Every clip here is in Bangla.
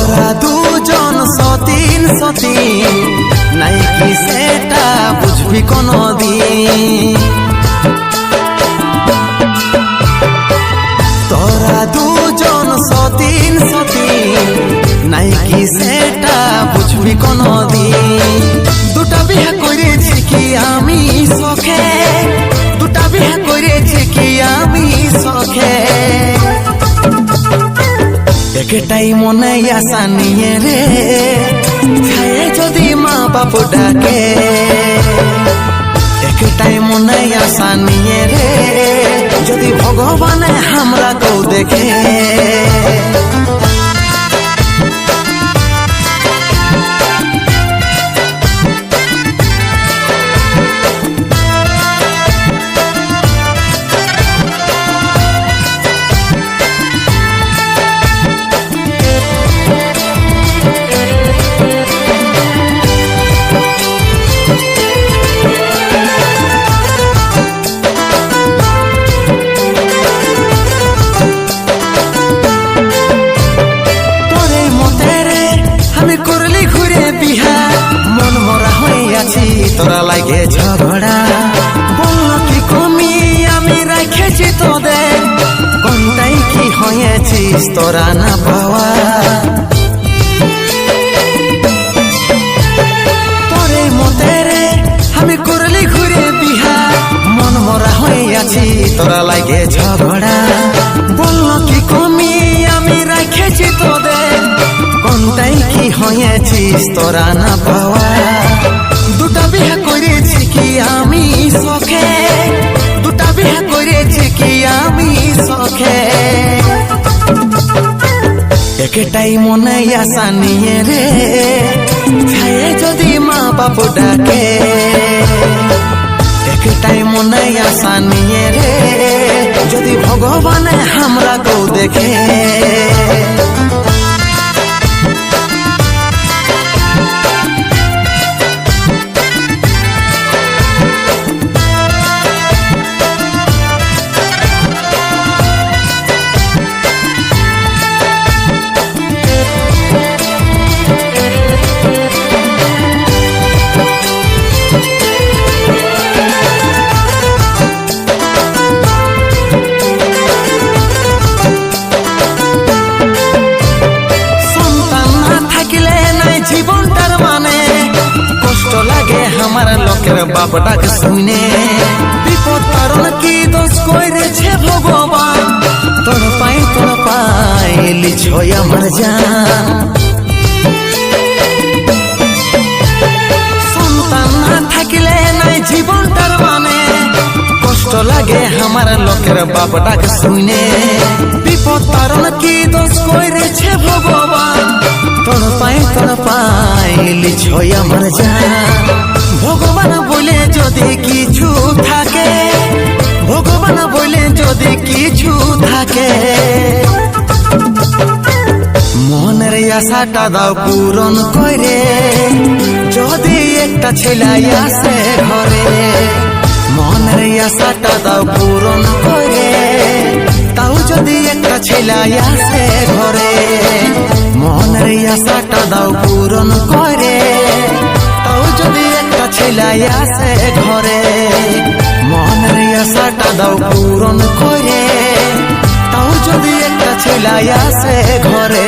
তোরা দুজন সতীন সতীন নাইকি সেটা বুঝবি কোনদিন। তোরা দুজন সতীন সতীন নাইকি সেটা বুঝবি কোনদিন। দুটা বিয়ে করেছি কি আমি শখে, দুটা বিয়ে করেছি কি আমি শখে। একটাই মনে আশা নিয়ে রে ছায়ে যদি মা বাপ ডাকে। একটাই মনে আশা নিয়ে রে যদি ভগবানে আমরা কেউ দেখে। তোরা লাগে ঝগড়া বলল কি কমি আমি রেখেছি তোদের, কোনটাই কি হয়েছিস তোরা না পাওয়া। তোরে মতে রে আমি করলি ঘুরে বিহা, মন মরা হয়ে আছি তোরা লাগে ঝগড়া বলল কি কমি আমি রেখেছি তোদের, কোনটাই কি হয়েছিস তোরা না পাওয়া। দুটা বিয়ে করেছি কি আমি শখে, দুটা বিয়ে করেছি কি আমি শখে। একটাই মনে আশা নিয়ে রে ছায়ে যদি মা বাপ ডাকে। একটাই মনে আশা নিয়ে রে যদি ভগবানে আমরা কেউ দেখে। আমার লোকের বাপ ডাক শুনে বিপদ কারণ কি দোষ করেছে ভগবান, তোর পাই লিছই আমার জান। সন্তান না থাকলে নাই জীবনটার মানে, কষ্ট লাগে আমার লোকের বাপ ডাক শুনে বিপদ কারণ কি দোষ করেছে ভগবান, তোর পাই লিছই আমার জান। ভগবান বলে যদি কিছু থাকে, ভগবান বলে যদি কিছু থাকে, মনের আশাটা দাও পূরণ করে যদি একটা ছেলে আসে ঘরে। মনের আশাটা দাও পূরণ করে তাও যদি একটা ছেলে আসে ঘরে। মনের আশাটা দাও পূরণ করে তাও যদি একটা ছেলে আসে ঘরে। মনের আশাটা দাও পূরণ করে তাও যদি একটা ছেলে আসে ঘরে।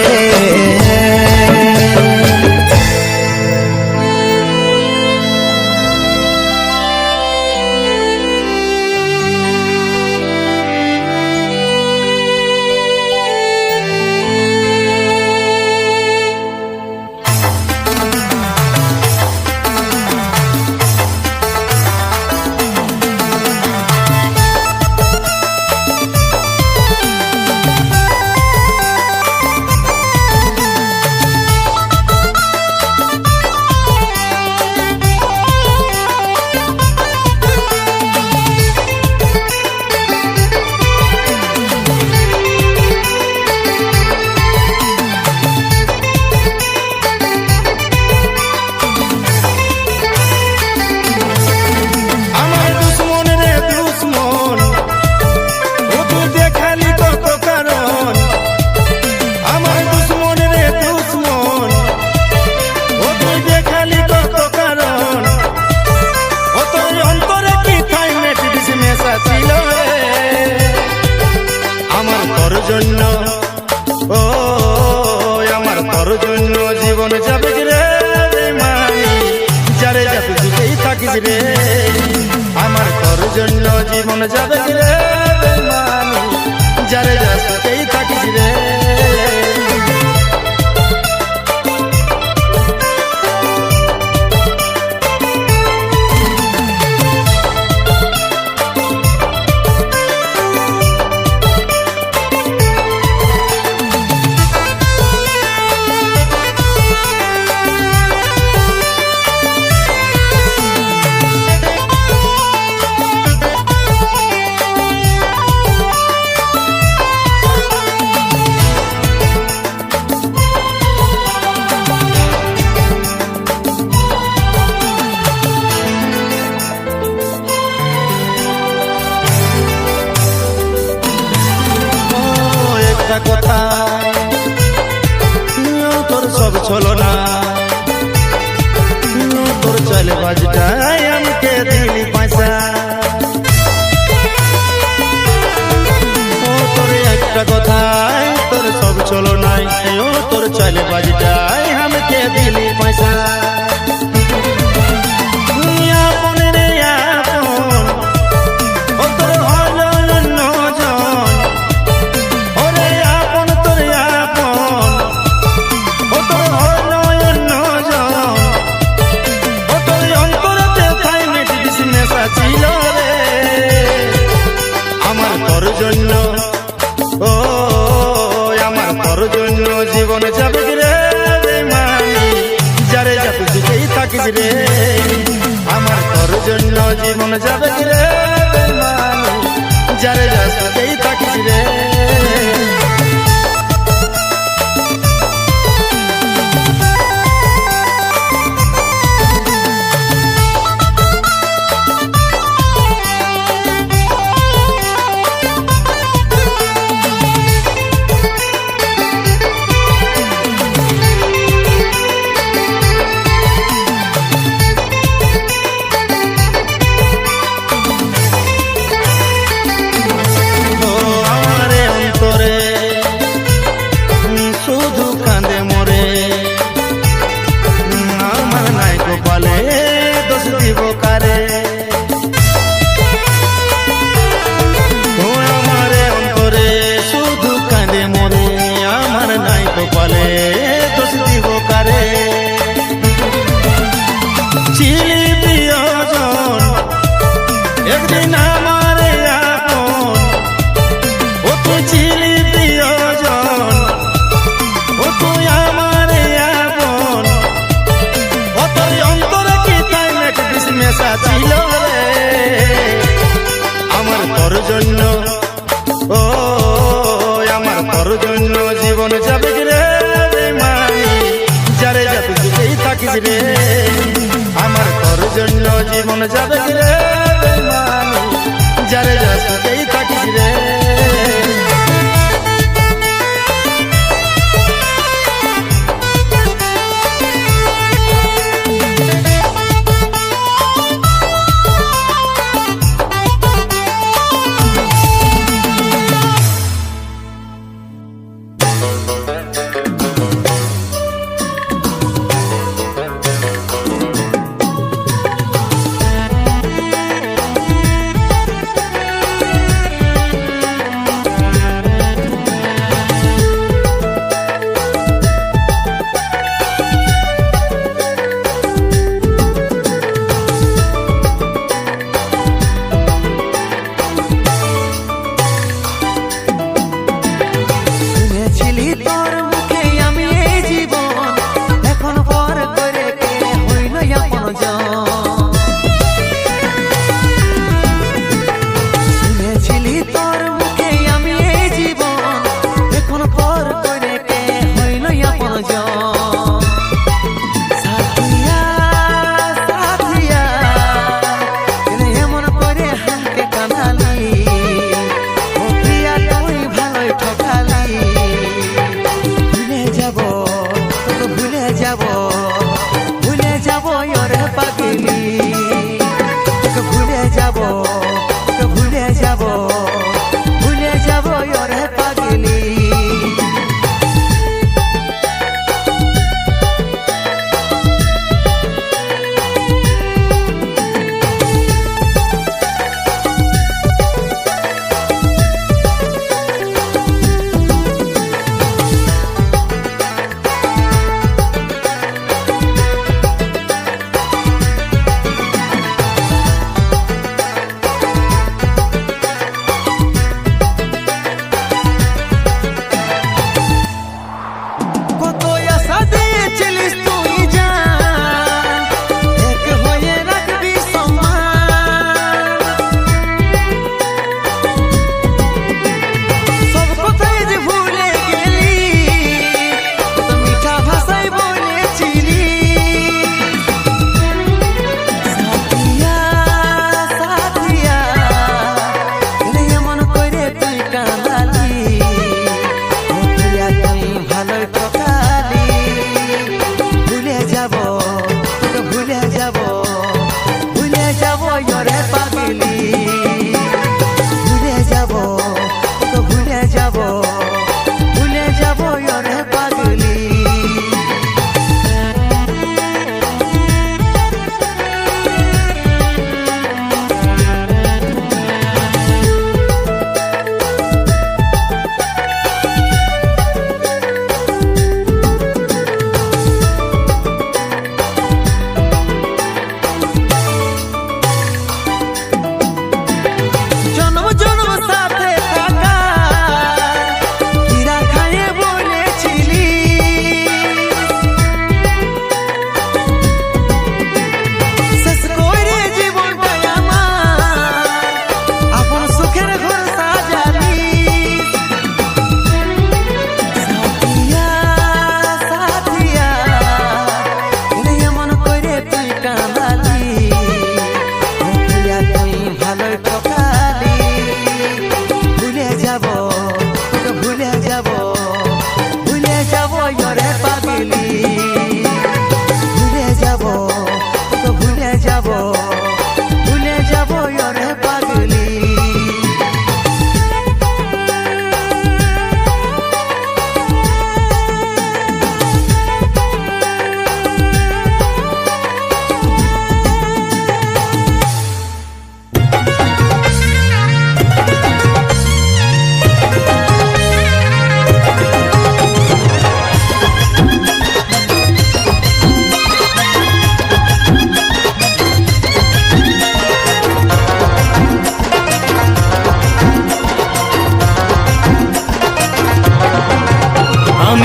রে, আমার তোর জন্য জীবন যাবে রে বেঈমানি, যারে যা সুখেই থাকিস রে। একটা কথা তোর সব চলো না, তোর চলে বাজটাই আমাকে দিলি পয়সা। ও তোর একটা কথাই তোর সব চলো নাই, ও তোর চলে বাজটাই আমাকে দিলি পয়সা। ও আমার তোর জন্য জীবন যাবে রে বেঈমানি, যারে যা তুই সুখেই থাকিস রে, আমার তোর জন্য জীবন যাবে রে বেঈমানি, যারে যা সুখেই থাকিস রে। একদিন আমার আপন, ও তুই ছিলি প্রিয়জন, ও তুই আমার আপন, ও তোর অন্তরে কি তাই মেঘ মেশা ছিল রে, আমার তোর জন্য, ও আমার তোর জন্য জীবন যাবে রে বেঈমানি, যারে যা তুই সুখেই থাকিস রে, আমার তোর জন্য জীবন যাবে রে বেঈমানি, যারে যা সুখেই থাকিস রে।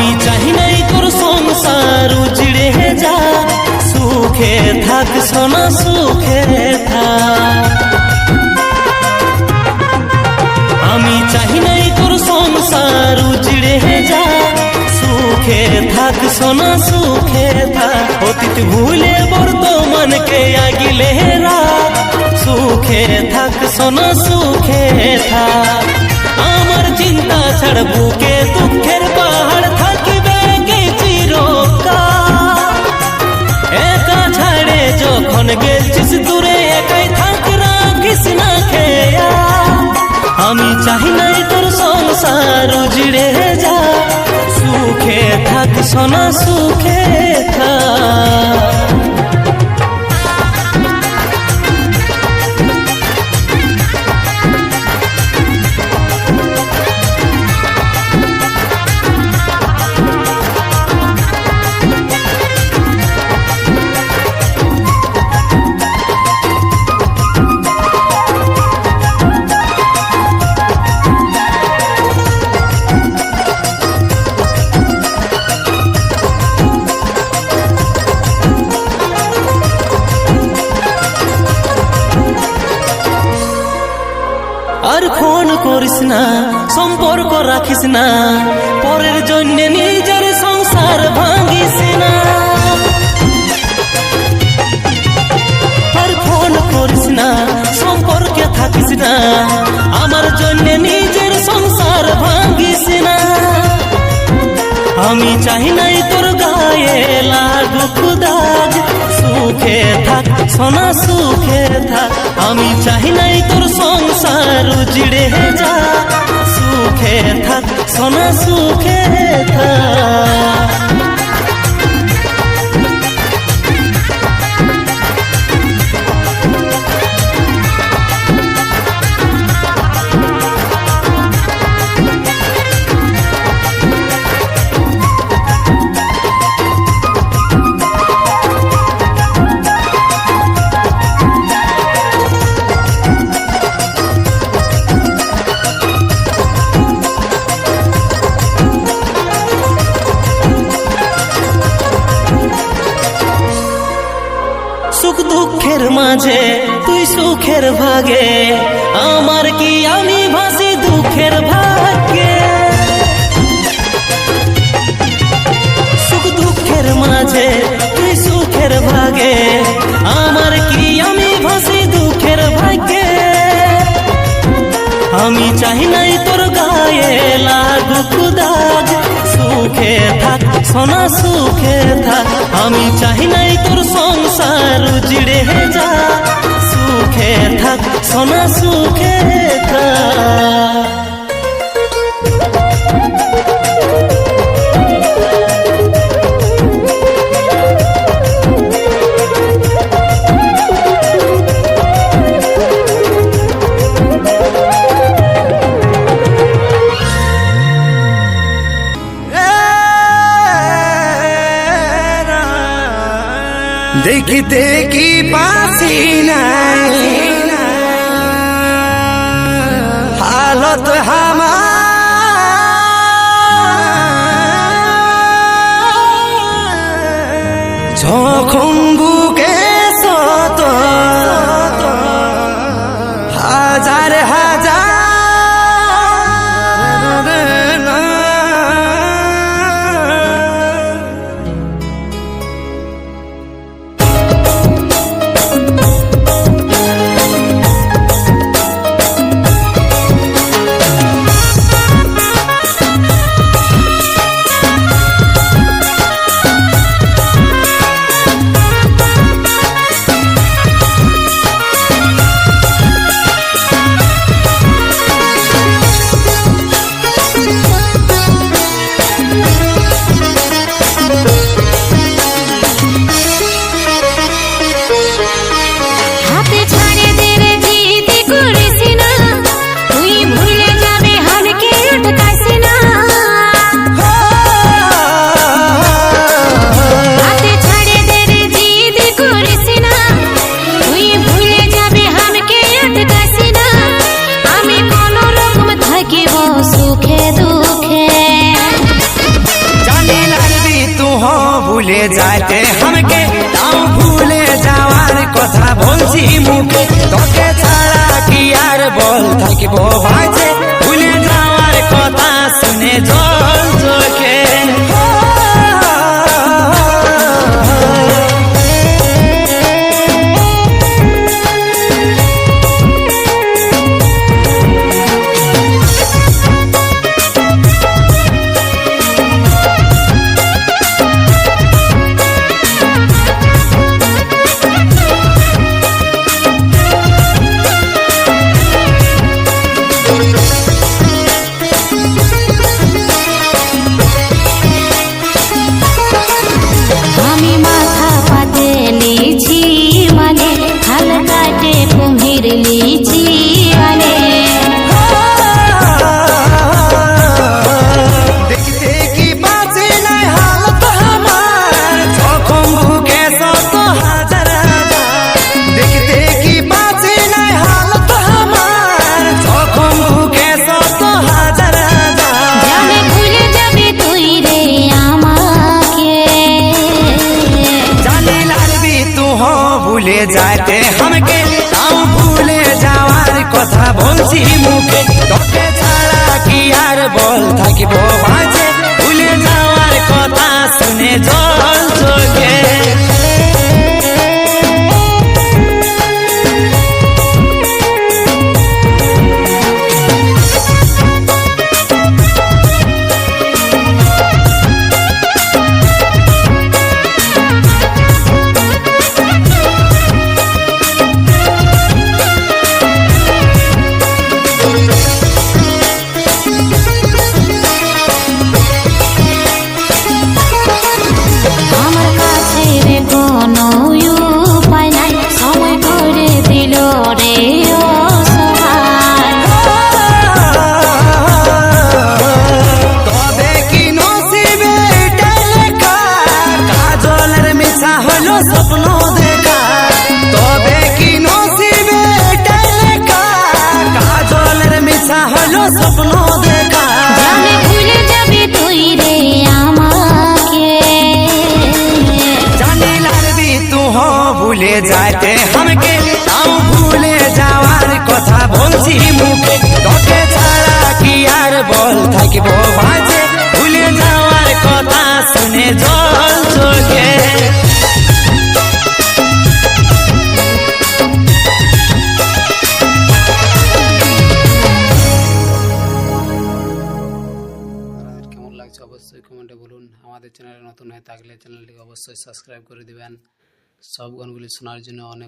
আমি চাহি নাই তোর সংসার উজড়ে যা, সুখে থাক সোনা সুখে থাক। আমি চাহি নাই তোর সংসার উজড়ে যা, সুখে থাক সোনা সুখে থাক। অতীত ভুলে বর্তমানকে আগিলে রাখ, সুখে থাক সোনা সুখে থাক। আমার চিন্তা ছাড় বুকে দুঃখের পাহাড় থাকিবে কে চিরকাল। একা ছাড়ে যখন গেছিস দূরে একাই থাক, রাখিস না খেয়াল। আমি চাহি নাই তোর সংসার উজড়ে যা, সুখে থাক সোনা সুখে থাক। আর ফোন করিস না, সম্পর্ক রাখিস না, পরের জন্য নিজের সংসার ভাঙিস না। আর ফোন করিস না, সম্পর্কে থাকিস না, আমার জন্য নিজের সংসার ভাঙিস না। আমি চাহি নাই তোর গায়ে লাগুক দাগ, সুখে থাক সোনা সুখে থাক। আমি চাহি নাই তোর সংসার উজড়ে যা, সুখে থাক সোনা সুখে থাক। সুখ দুঃখের মাঝে তুই সুখের ভাগে, আমার কি আমি ভাসি দুঃখের ভাগ্যে। সুখ দুঃখের মাঝে তুই সুখের ভাগে, আমার কি আমি ভাসি দুঃখের ভাগ্যে। আমি চাহি নাই তোর গায়ে লাগুক দাগ, সুখে থাক সোনা সুখে থাক। আমি চাহি নাই তোর সংসার উজড়ে যা, সুখে থাক সোনা সুখে থাক। দেখিতে কি পাছি নাই, হালত হামার যখন বুকে শত হাজার হাজার ভুলে যাইতে हमके তাও ভুলে যাওয়ার কথা বলছি মুখে তোকে ছাড়া কি আর বল থাকিব ভাইছে ভুলে যাওয়ার কথা শুনে জল চোখে আমি মাথা পাতে লিছি মানে হাল কাটে কুমির লিছি মানে দেখতে কি বাঁচে নাই হালত আমার যখন বুকে শত হাজার দেখতে কি বাঁচে নাই হালত আমার যখন বুকে শত হাজার জানে ভুলে যাবি তুই রে আমাকে জানি লাগবি তু ভুলে যাইতে हमके তাও ভুলে যাওয়ার কথা বলছি মুখে তোকে ছাড়া কি আর বল থাকিব বাঁচে ভুলে যাওয়ার কথা শুনে জল চোখে আমার কাছে রে কোনো উপায় নাই সময় করে দিল রে অসহায় তবে কি নসিবে এটাই লেখা কাজলের মিছা হলো স্বপ্ন দেখা তবে কি নসিবে এটাই লেখা কাজলের মিছা হলো স্বপ্ন দেখা জানে ভুলে যাবি তুই রে আমাকে জানি লাগবি তু ভুলে যাইতে हमके তাও ভুলে যাওয়ার কথা বলছি মুখে তোকে ছাড়া কি আর বল থাকিব বাঁচে ভুলে যাওয়ার কথা শুনে জল চোখে আপনাদের কেমন লাগছে অবশ্যই কমেন্টে বলুন। আমাদের চ্যানেলে নতুন হয়ে থাকলে চ্যানেলটিকে অবশ্যই সাবস্ক্রাইব করে দিবেন। সব গানগুলি শোনার জন্য অনেক